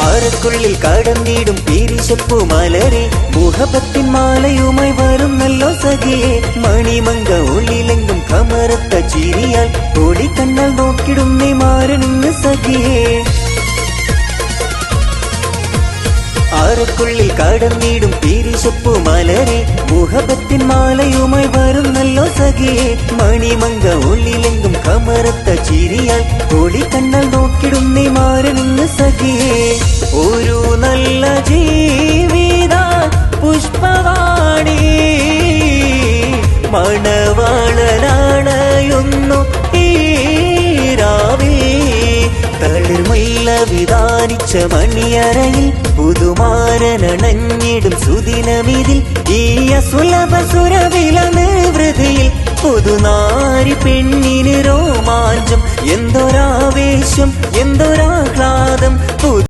ആരക്കുള്ളിൽ കടന്നിടും പീരിശപ്പൂ മലരെ മുഹബത്തിൻ മാലയുമായി വരുന്നല്ലോ സഖിയെ മണിമങ്ക ഉള്ളിലെങ്കും കമറത്ത ചിരിയാൽ ഓടിക്കണ്ണാൽ നോക്കിടുന്നേ മാരണിന്ന് സഖിയെ ആരക്കുള്ളിൽ കടന്നിടും പീരിശപ്പൂ മലരെ മുഹബത്തിൻ മാലയുമായി വരുന്നല്ലോ സഖിയെ മണിമങ്ക ഉള്ളിലെങ്കും കമറത്ത ചിരിയാൽ ഓടിക്കണ്ണാൽ നോക്കിടുന്നേ മാരണിന്ന് സഖിയെ ഒരു നല്ല ജീവിത പുഷ്പവാണി മണവാളനാണയൊന്നു ഈരാവേ തളിർമല്ല വിധാനിച്ച മണിയറയിൽ പുതുമാരനണഞ്ഞിടും സുദിനമിതിൽ ഈ അസുലഭ സുരവില നിർവൃതിയിൽ പുതുനാരി പെണ്ണിന് രോമാഞ്ചം എന്തൊരാവേശം എന്തൊരാഹ്ലാദം